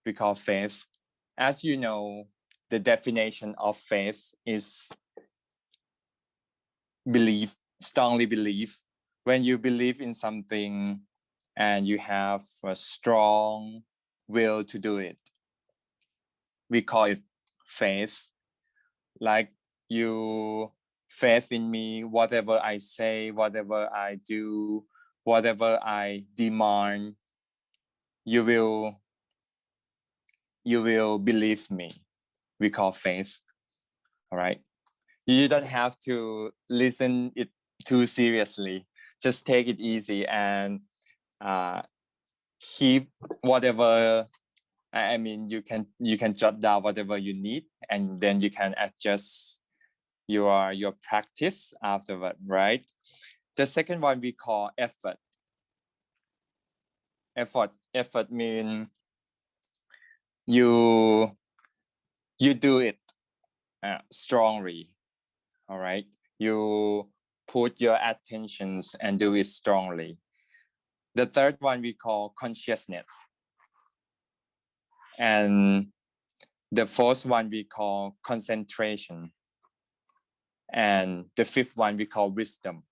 we call faith. As you know, the definition of faith is belief, strongly believe. When you believe in something and you have a strong will to do it, we call it faith. Like you faith in me, whatever I say, whatever I do, whatever I demand, you will believe me. We call faith. All right. You don't have to listen it too seriously. Just take it easy and keep whatever. I mean, you can jot down whatever you need, and then you can adjust your practice afterward, right? The second one we call effort. Effort means you do it strongly. All right, you put your attentions and do it strongly. The third one we call consciousness, and the fourth one we call concentration, and the fifth one we call wisdom.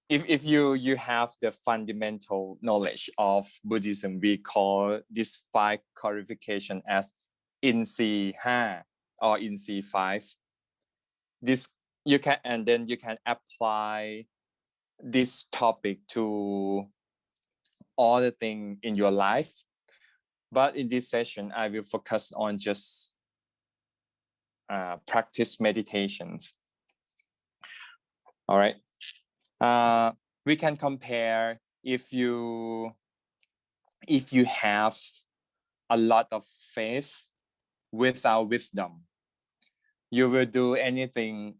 If you have the fundamental knowledge of Buddhism, we call this 5 qualification as Insi 5 or Insi 5. This you can, and then you can apply this topic to all the things in your life. But in this session, I will focus on just practice meditations. All right. We can compare if you have a lot of faith without wisdom, you will do anything.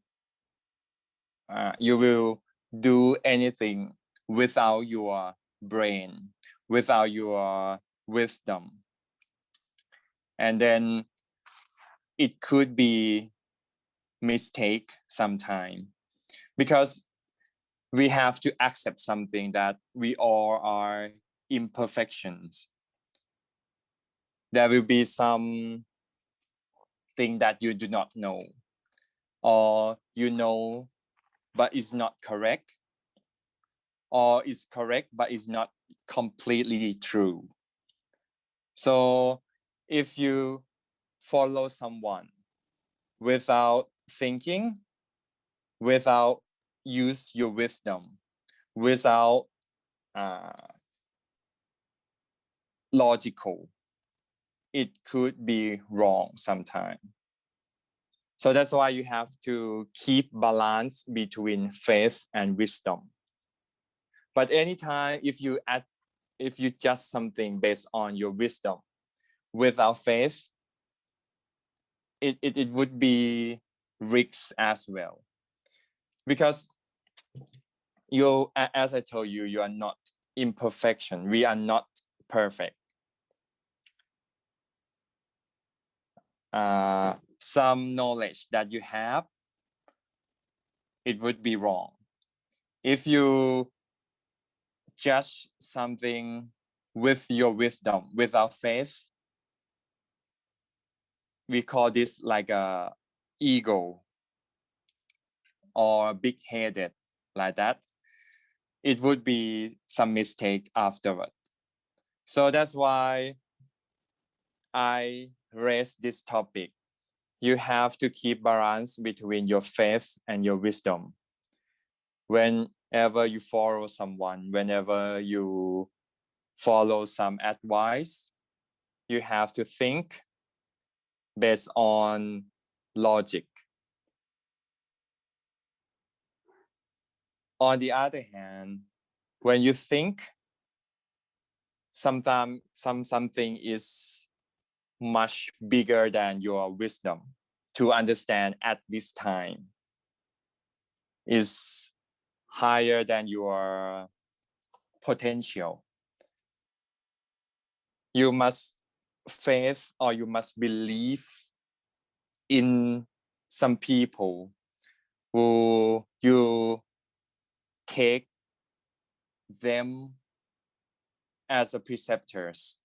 You will do anything without your brain, without your wisdom, and then it could be mistake sometime, because we have to accept something that we all are imperfections. There will be some thing that you do not know, or you know but it's not correct, or it's correct but it's not completely true. So if you follow someone without thinking, without use your wisdom, without logical, it could be wrong sometime. So that's why you have to keep balance between faith and wisdom. But anytime if you just something based on your wisdom without faith, it would be risks as well. Because you, as I told you, you are not imperfection. We are not perfect. Some knowledge that you have, it would be wrong. If you judge something with your wisdom without faith, we call this like a ego or big-headed, like that. It would be some mistake afterward. So that's why I raised this topic. You have to keep balance between your faith and your wisdom. Whenever you follow someone, whenever you follow some advice, you have to think based on logic. On the other hand, when you think, sometimes something is much bigger than your wisdom to understand at this time, is higher than your potential. You must faith, or you must believe in some people who you take them as a preceptors.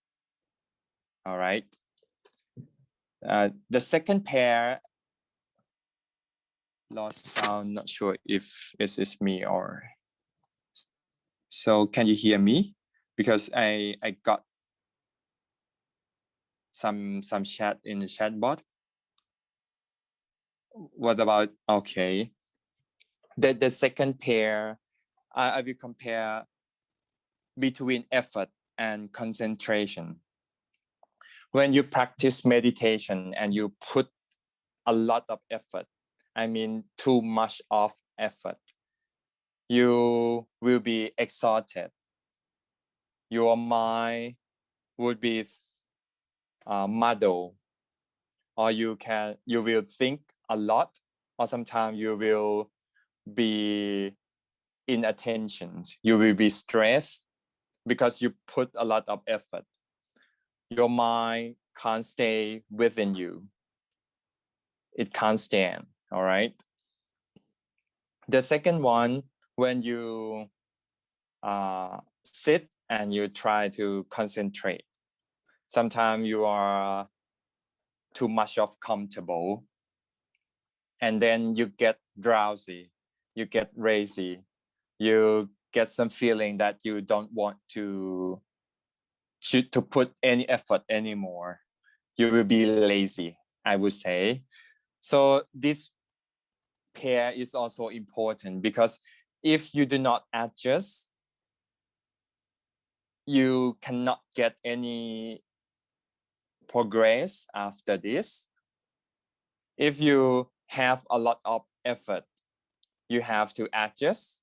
All right. The second pair, lost sound, not sure if it is me or... So can you hear me? Because I got some chat in the chat bot. What about, okay. The second pair, I will compare between effort and concentration. When you practice meditation and you put a lot of effort, I mean too much of effort, you will be exhausted. Your mind would be muddled, or you will think a lot, or sometimes you will be inattention. You will be stressed because you put a lot of effort. Your mind can't stay within you. It can't stand. All right. The second one, when you sit and you try to concentrate, sometimes you are too much of comfortable, and then you get drowsy, you get lazy, you get some feeling that you don't want to put any effort anymore. You will be lazy, I would say. So this pair is also important, because if you do not adjust, you cannot get any progress after this. If you have a lot of effort, you have to adjust.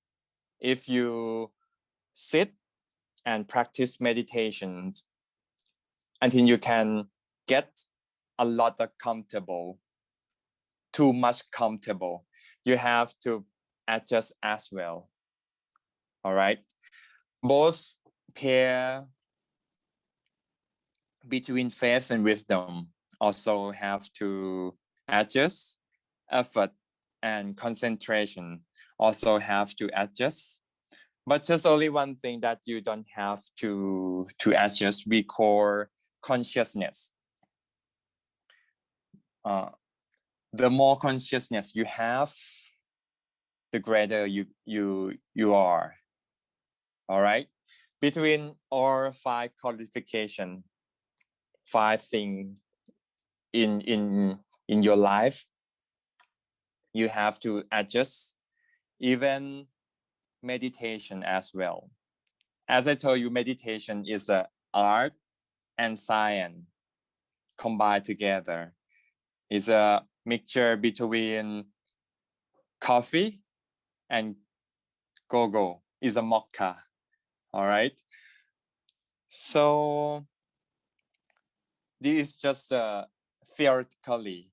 If you sit and practice meditation until you can get a lot of comfortable, too much comfortable, you have to adjust as well. All right. Both pair between faith and wisdom also have to adjust. Effort and concentration also have to adjust. But just only one thing that you don't have to adjust, we call consciousness. The more consciousness you have, the greater you are. All right. Between all 5 qualifications, 5 things in your life, you have to adjust. Even meditation as well. As I told you, meditation is an art and science combined together. It's a mixture between coffee and go-go. It's a mocha. All right. So this is just theoretically,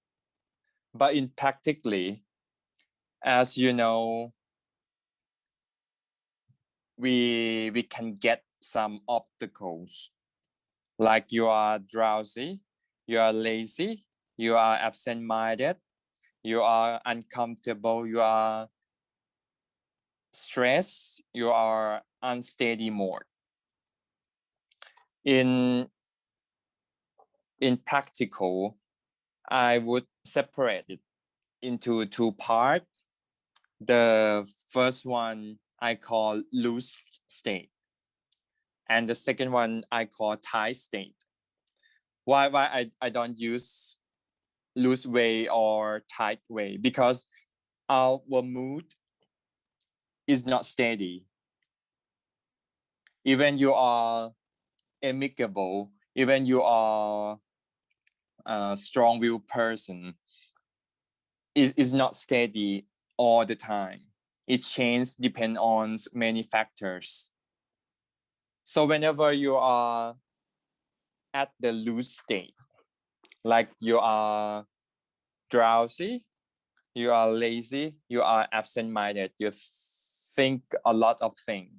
but in practically, as you know, we can get some obstacles, like you are drowsy, you are lazy, you are absent-minded, you are uncomfortable, you are stressed, you are unsteady mode. In practical, I would separate it into 2 parts. The first one I call loose state, and the second one I call tight state. Why I don't use loose way or tight way? Because our mood is not steady. Even you are amicable, even you are a strong-willed person, is not steady all the time. It changes depend on many factors. So whenever you are at the loose state, like you are drowsy, you are lazy, you are absent-minded, you think a lot of things.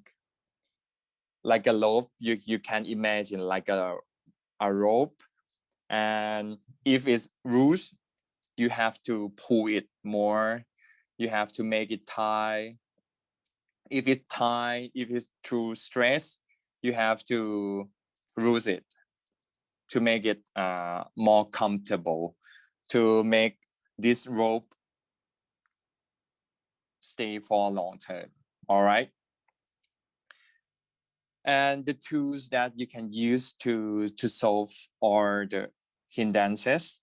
Like a rope, you can imagine like a rope, and if it's loose, you have to pull it more, you have to make it tight. If it's tight, if it's too stress, you have to lose it. to make it more comfortable, to make this rope stay for long term. All right. And the tools that you can use to solve all the hindrances.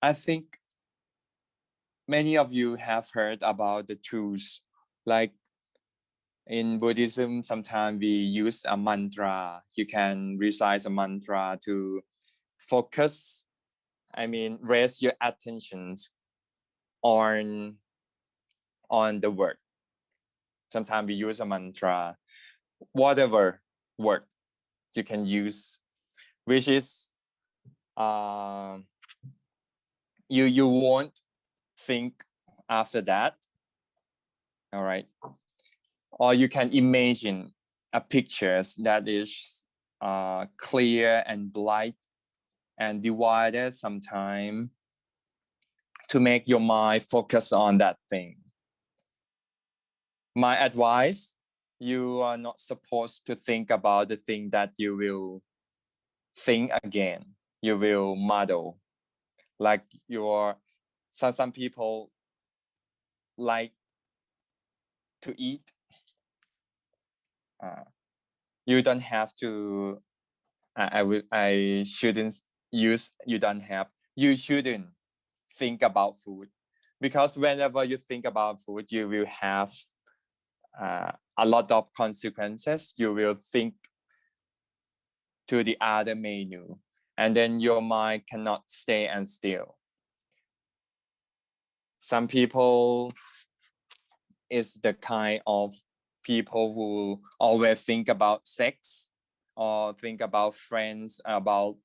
I think many of you have heard about the tools. Like in Buddhism, sometimes we use a mantra. You can recite a mantra to focus, raise your attention on the word. Sometimes we use a mantra, whatever word you can use, which is you won't think after that. All right. Or you can imagine a pictures that is clear and bright and divided sometime to make your mind focus on that thing. My advice, you are not supposed to think about the thing that you will think again. You will model. Like some people like to eat. You don't have to, I shouldn't use you don't have. You shouldn't think about food, because whenever you think about food, you will have a lot of consequences. You will think to the other menu, and then your mind cannot stay and still. Some people is the kind of people who always think about sex or think about friends, about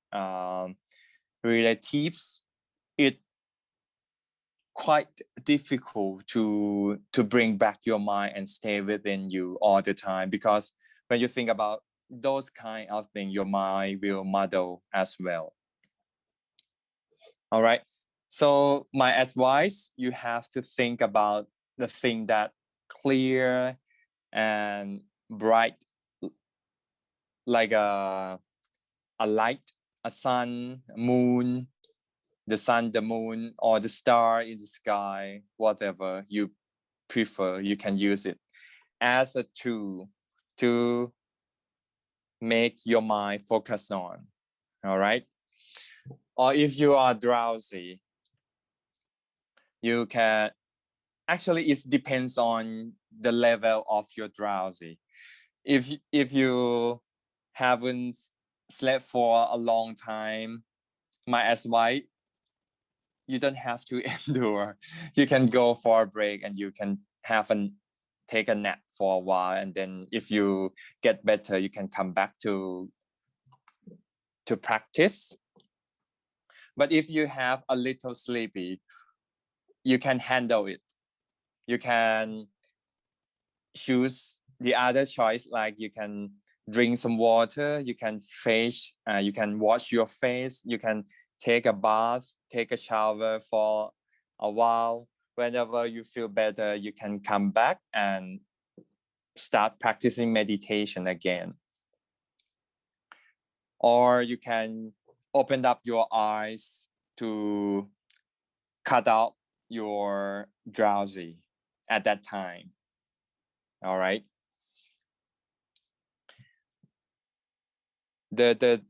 relatives. It's quite difficult to bring back your mind and stay within you all the time, because when you think about those kind of things, your mind will muddle as well. All right. So my advice, you have to think about the thing that clear and bright, like a light, a sun, a moon, the sun, the moon, or the star in the sky, whatever you prefer, you can use it as a tool to make your mind focus on. All right. Or if you are drowsy, you can, actually it depends on the level of your drowsy. If you haven't slept for a long time, my advice, you don't have to endure. You can go for a break and you can take a nap for a while, and then if you get better, you can come back to practice. But if you have a little sleepy, you can handle it. You can choose the other choice, like you can drink some water, you can you can wash your face, you can take a bath, take a shower for a while. Whenever you feel better, you can come back and start practicing meditation again. Or you can open up your eyes to cut out your drowsy at that time. All right. The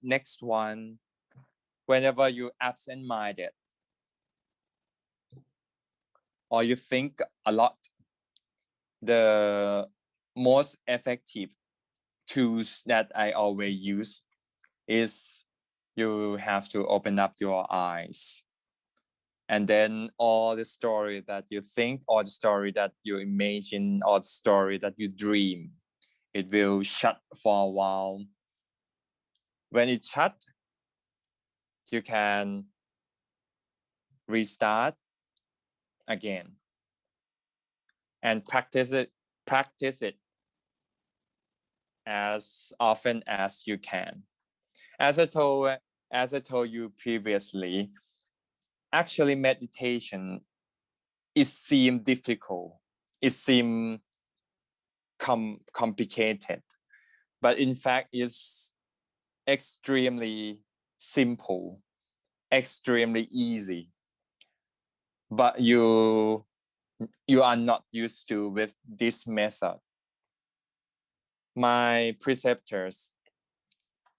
next one, whenever you absent-minded or you think a lot, the most effective tools that I always use is you have to open up your eyes, and then all the story that you think, or the story that you imagine, or the story that you dream, it will shut for a while. When it shut, you can restart again and practice it as often as you can. As I told you previously, actually meditation, it seemed difficult, it seemed complicated, but in fact extremely simple, extremely easy, but you are not used to with this method. My preceptors,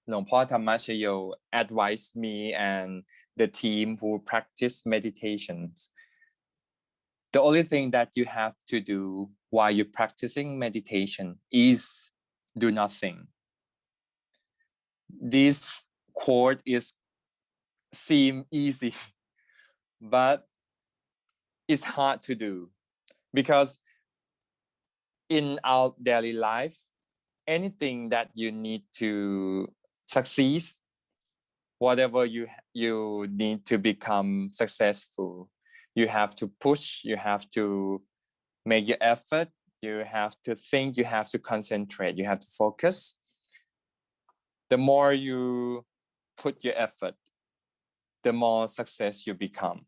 หลวงพ่อธรรมชโย advised me and the team who practice meditations. The only thing that you have to do while you're practicing meditation is do nothing. This quote is seem easy, but it's hard to do because in our daily life, anything that you need to succeed, whatever you need to become successful, you have to push, you have to make your effort, you have to think, you have to concentrate, you have to focus. The more you put your effort, the more success you become.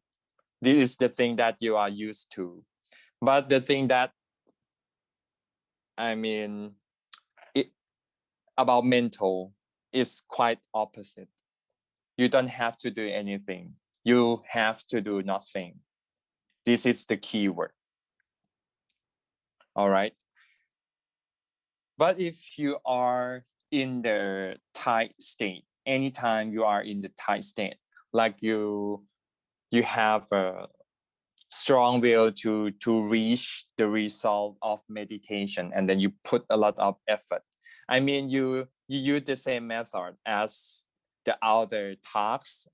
This is the thing that you are used to. But the thing that about mental is quite opposite. You don't have to do anything. You have to do nothing. This is the key word. All right. But if you are in the tight state, anytime you are in the tight state, like you have a strong will to reach the result of meditation, and then you put a lot of effort. You use the same method as the other tasks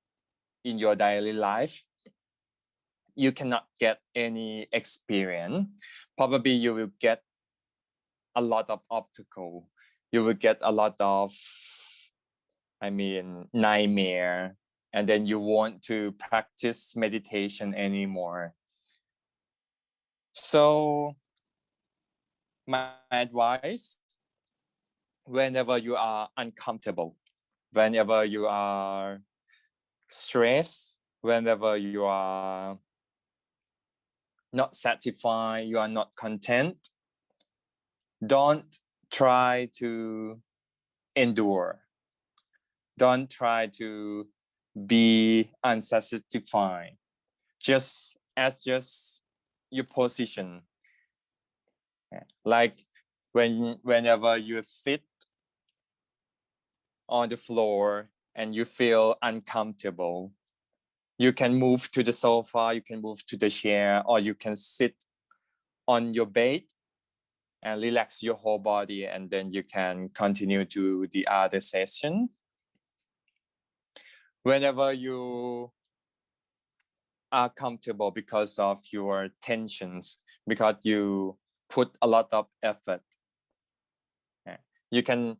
in your daily life. You cannot get any experience. Probably you will get a lot of obstacle. You will get a lot of nightmare, and then you want to practice meditation anymore. So my advice, whenever you are uncomfortable, whenever you are stressed, whenever you are not satisfied, you are not content, don't try to endure. Don't try to be unsatisfied. Just adjust your position. Like whenever you sit on the floor and you feel uncomfortable, you can move to the sofa, you can move to the chair, or you can sit on your bed and relax your whole body, and then you can continue to the other session. Whenever you are comfortable because of your tensions, because you put a lot of effort, you can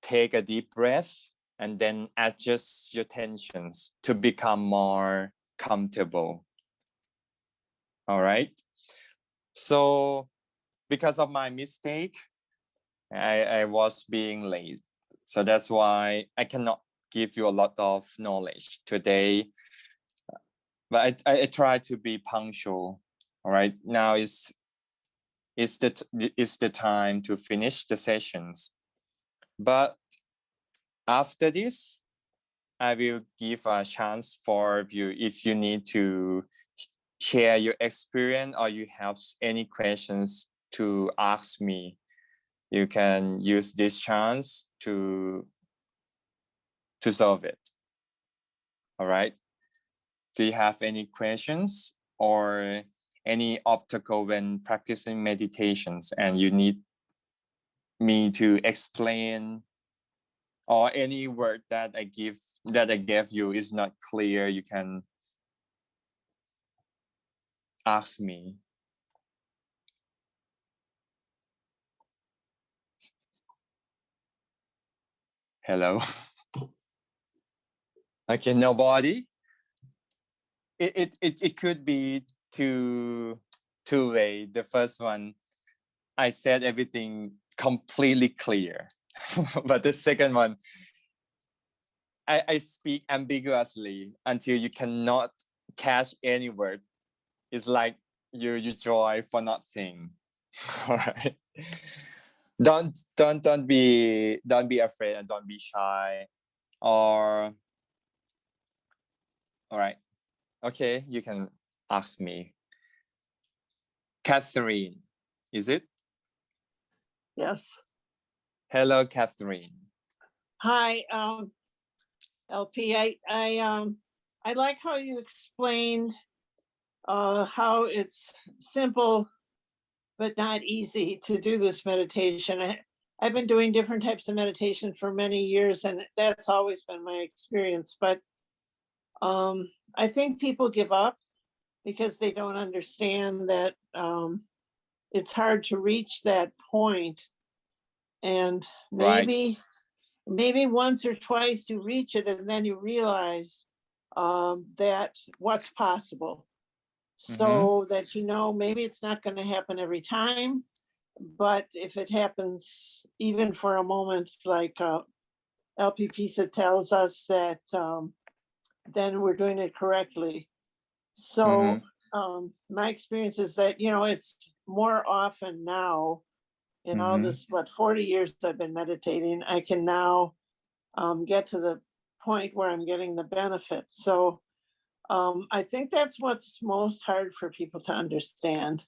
take a deep breath and then adjust your tensions to become more comfortable. All right. So because of my mistake, I was being late. So that's why I cannot give you a lot of knowledge today. But I try to be punctual. All right. Now is the time to finish the sessions. But after this, I will give a chance for you if you need to share your experience or you have any questions to ask me. You can use this chance to solve it. All right. Do you have any questions or any obstacle when practicing meditations and you need me to explain, or any word that I gave you is not clear, you can ask me. Hello. Okay, nobody. It could be two way. The first one, I said everything completely clear. But the second one, I speak ambiguously until you cannot catch any word. It's like you joy for nothing. All right. don't be afraid and don't be shy. Or all right, okay, you can ask me. Catherine, is it? Yes. Hello, Catherine. Hi, LP. I like how you explained how it's simple but not easy to do this meditation. I've been doing different types of meditation for many years, and that's always been my experience. But I think people give up because they don't understand that it's hard to reach that point. And maybe once or twice you reach it, and then you realize that what's possible. So that maybe it's not going to happen every time, but if it happens even for a moment, like LP Pisa tells us, that then we're doing it correctly. So my experience is that it's more often now in all this 40 years I've been meditating, I can now get to the point where I'm getting the benefit. So I think that's what's most hard for people to understand.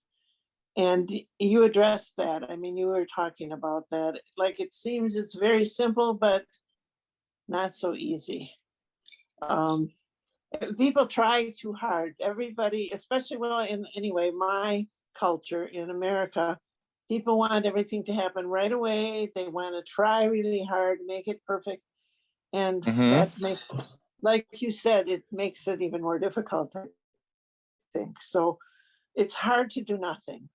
And you addressed that. I mean, you were talking about that. Like, it seems it's very simple, but not so easy. People try too hard. Everybody, especially my culture in America, people want everything to happen right away. They want to try really hard, make it perfect. And that makes, like you said, it makes it even more difficult, I think. So it's hard to do nothing.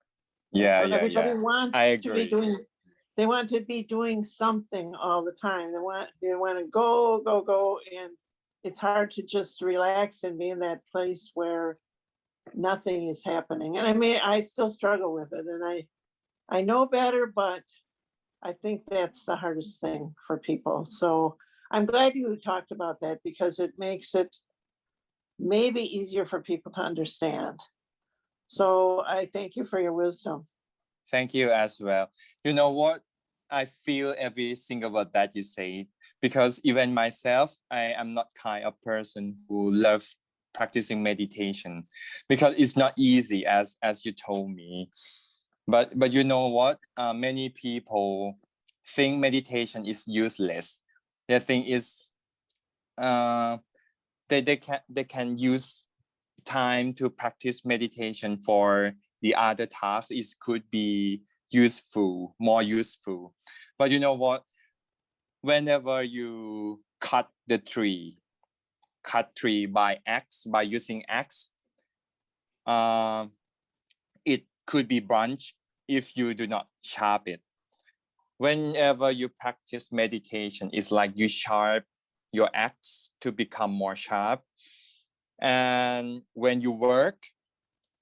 Everybody wants to be doing. They want to be doing something all the time. They want to go, and it's hard to just relax and be in that place where nothing is happening. And I mean, I still struggle with it, and I know better, but I think that's the hardest thing for people. So I'm glad you talked about that, because it makes it maybe easier for people to understand. So I thank you for your wisdom. Thank you as well. You know what? I feel every single word that you say, because even myself, I am not kind of person who loves practicing meditation, because it's not easy as you told me. But you know what? Many people think meditation is useless. They think is they can use time to practice meditation for the other tasks. It could be more useful. But you know what? Whenever you cut tree by using axe, it could be branch if you do not sharp it. Whenever you practice meditation, it's like you sharp your axe to become more sharp. And when you work,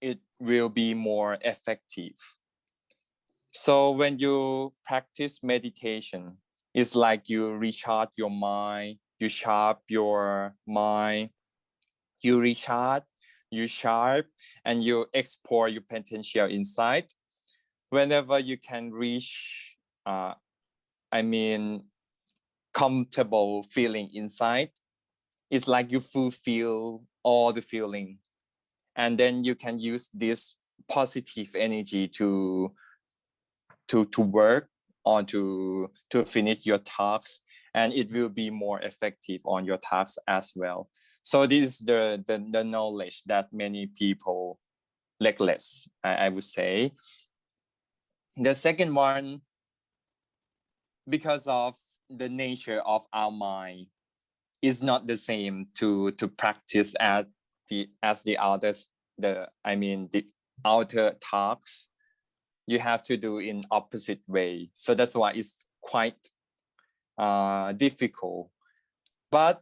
it will be more effective. So when you practice meditation, it's like you recharge your mind, you sharp your mind, you recharge, you sharp, and you explore your potential inside. Whenever you can reach, comfortable feeling inside, it's like you fulfill all the feeling. And then you can use this positive energy to work or to finish your tasks, and it will be more effective on your tasks as well. So this is the knowledge that many people neglect, I would say. The second one, because of the nature of our mind, is not the same to practice as the others. The outer tasks you have to do in opposite way. So that's why it's quite difficult. But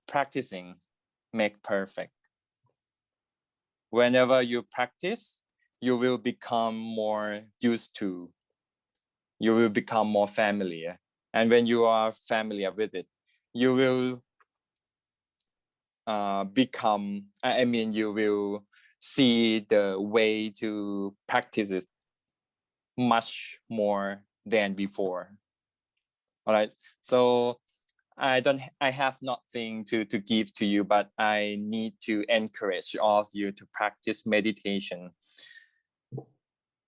practicing make perfect. Whenever you practice, you will become more used to. You will become more familiar. And when you are familiar with it, you will you will see the way to practice it much more than before. All right. So I have nothing to give to you, but I need to encourage all of you to practice meditation.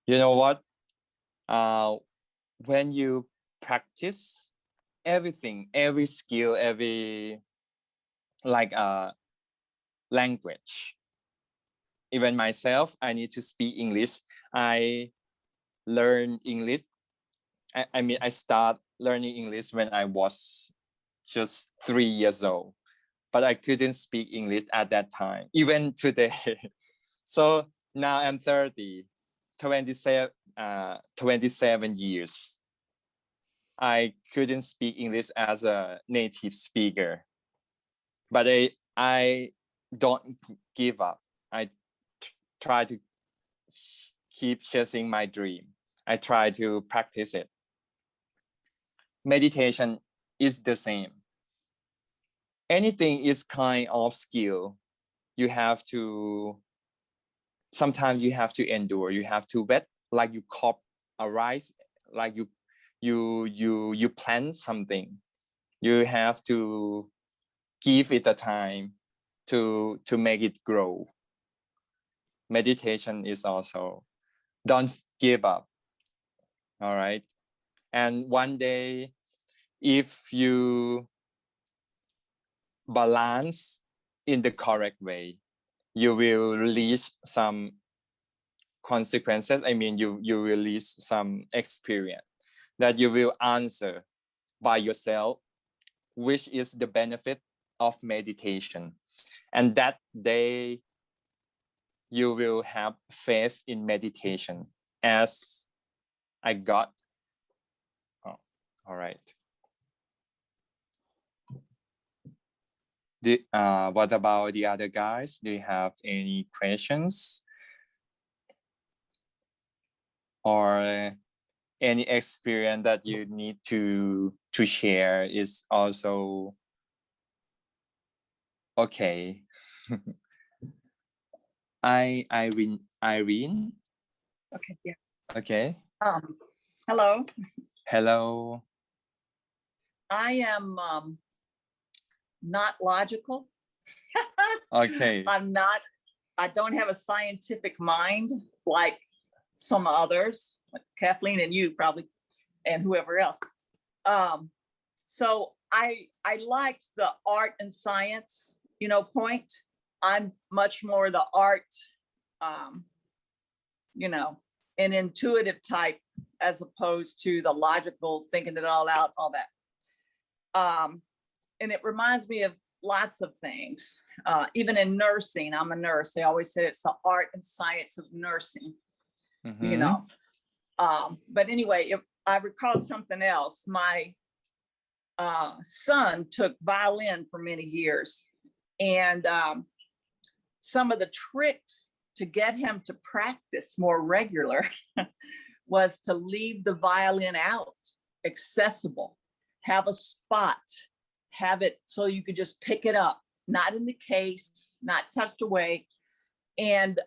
You know what? When you practice everything, every skill, every language, even myself, I need to speak English. I learn English. I mean, I start learning English when I was just 3 years old, but I couldn't speak English at that time, even today. So now I'm 30, 27 years. I couldn't speak English as a native speaker, but I don't give up. I try to keep chasing my dream. I try to practice it. Meditation is the same. Anything is kind of skill. You have to, sometimes you have to endure. You have to wait, like you crop a rice, like you plant something. You have to give it a time to make it grow. Meditation is also, don't give up. All right. And one day, if you balance in the correct way, you will release some consequences. I mean, you release some experience that you will answer by yourself, which is the benefit of meditation. And that day, you will have faith in meditation, as I got. Oh, all right. What about the other guys? Do you have any questions or any experience that you need to share? Is also okay. Irene. Okay, yeah. Okay. Hello. Hello. I am not logical. Okay. I don't have a scientific mind like some others, like Kathleen and you probably, and whoever else. So I liked the art and science, point. I'm much more the art, an intuitive type, as opposed to the logical, thinking it all out, all that. And it reminds me of lots of things. Even in nursing, I'm a nurse. They always say it's the art and science of nursing, But anyway, I recall something else. My son took violin for many years. And some of the tricks to get him to practice more regular was to leave the violin out, accessible, have a spot, have it so you could just pick it up, not in the case, not tucked away. And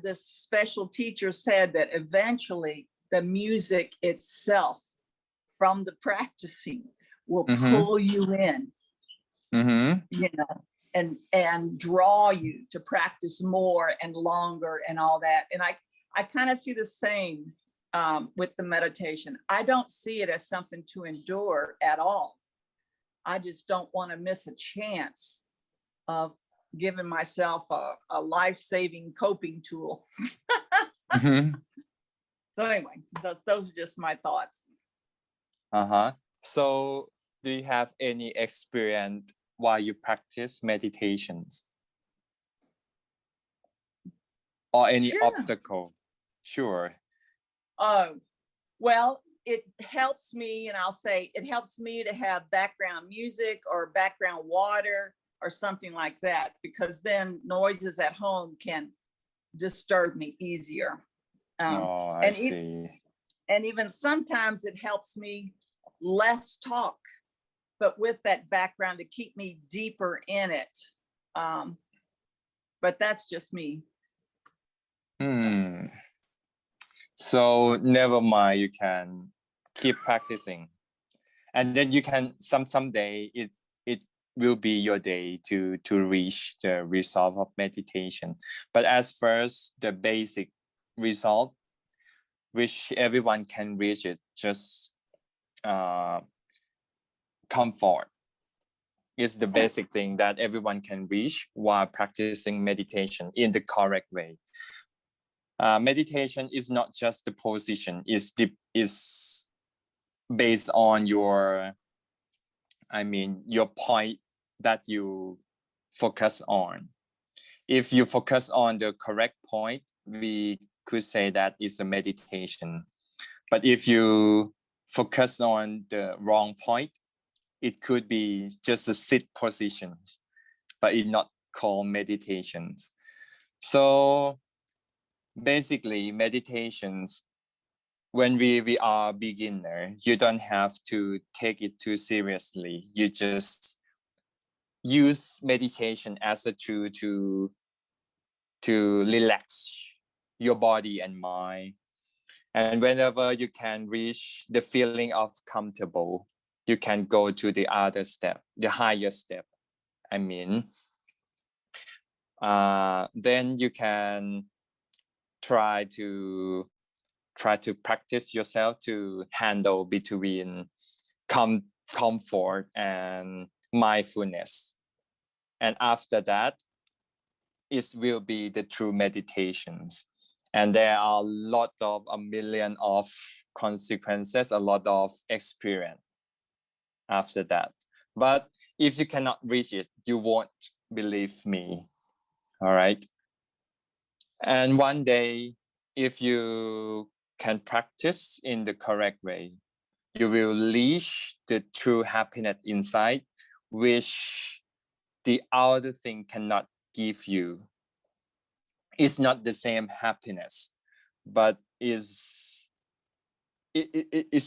this special teacher said that eventually the music itself from the practicing will pull you in, and draw you to practice more and longer and all that. And I kind of see the same with the meditation. I don't see it as something to endure at all. I just don't want to miss a chance of giving myself a life-saving coping tool. So anyway, those are just my thoughts. So do you have any experience while you practice meditations? Or any obstacle? Sure. Well, it helps me, and I'll say it helps me to have background music or background water or something like that, because then noises at home can disturb me easier. I see. And even sometimes it helps me less talk, but with that background to keep me deeper in it. But that's just me. So never mind, you can keep practicing. And then you can someday it will be your day to reach the result of meditation. But as first, the basic result, which everyone can reach, it just comfort is the basic thing that everyone can reach while practicing meditation in the correct way. Meditation is not just the position, is based on your point that you focus on. If you focus on the correct point, we could say that is a meditation. But if you focus on the wrong point, it could be just a sit positions, but it's not called meditations. So basically, meditations, when we are beginner, you don't have to take it too seriously. You just use meditation as a tool to relax your body and mind. And whenever you can reach the feeling of comfortable, you can go to the other step, the higher step. Then you can try to practice yourself to handle between comfort and mindfulness. And after that, it will be the true meditations. And there are a million of consequences, a lot of experience after that. But if you cannot reach it, you won't believe me. All right. And one day, if you can practice in the correct way, you will reach the true happiness inside, which the other thing cannot give you. It's not the same happiness, but it's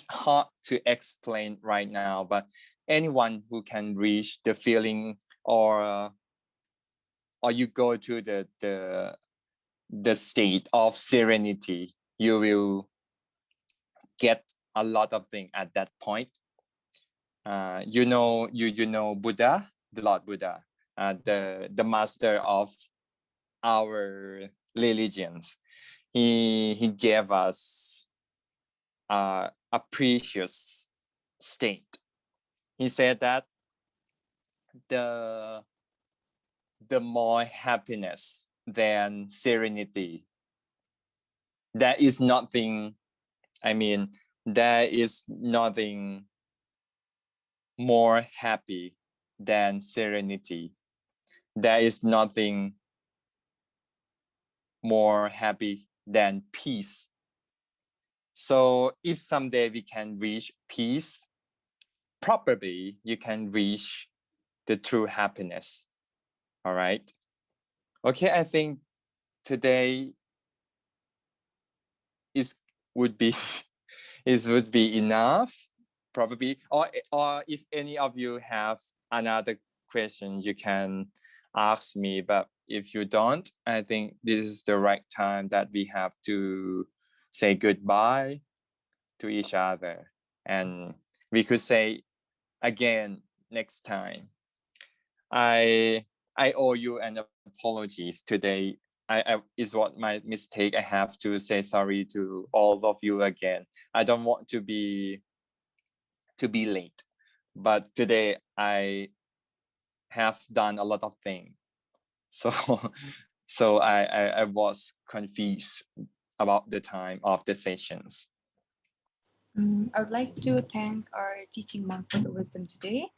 hard to explain right now. But anyone who can reach the feeling, or you go to the state of serenity, you will get a lot of things at that point. You know Buddha, the Lord Buddha, the master of our religions. He gave us a precious state. He said that the more happiness than serenity, there is nothing more happy than serenity. There is nothing more happy than peace. So if someday we can reach peace, probably you can reach the true happiness. All right. Okay, I think today would be enough, probably. Or if any of you have another question, you can ask me. But if you don't, I think this is the right time that we have to say goodbye to each other, and we could say again next time. I owe you an apologies today. I is what my mistake. I have to say sorry to all of you again. I don't want to be late, but today I have done a lot of things. So so I was confused about the time of the sessions. I would like to thank our teaching monk for the wisdom today,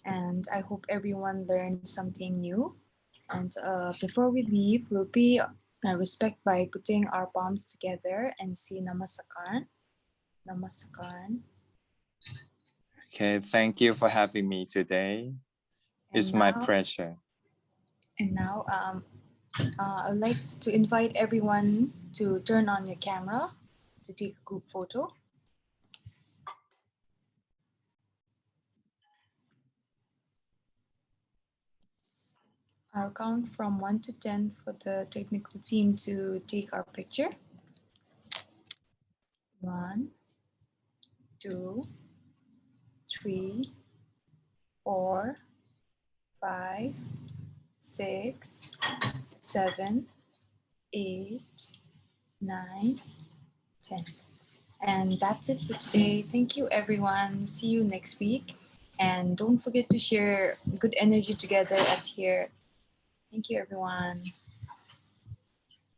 and I hope everyone learned something new. And before we leave, we'll be respect by putting our palms together and say Namaskaran. Namaskaran. Okay, thank you for having me today. It's my pleasure. And now I'd like to invite everyone to turn on your camera to take a group photo. I'll count from 1 to 10 for the technical team to take our picture. 1, 2, 3, 4, 5, 6, 7, 8, 9, 10. And that's it for today. Thank you, everyone. See you next week. And don't forget to share good energy together at here. Thank you, everyone.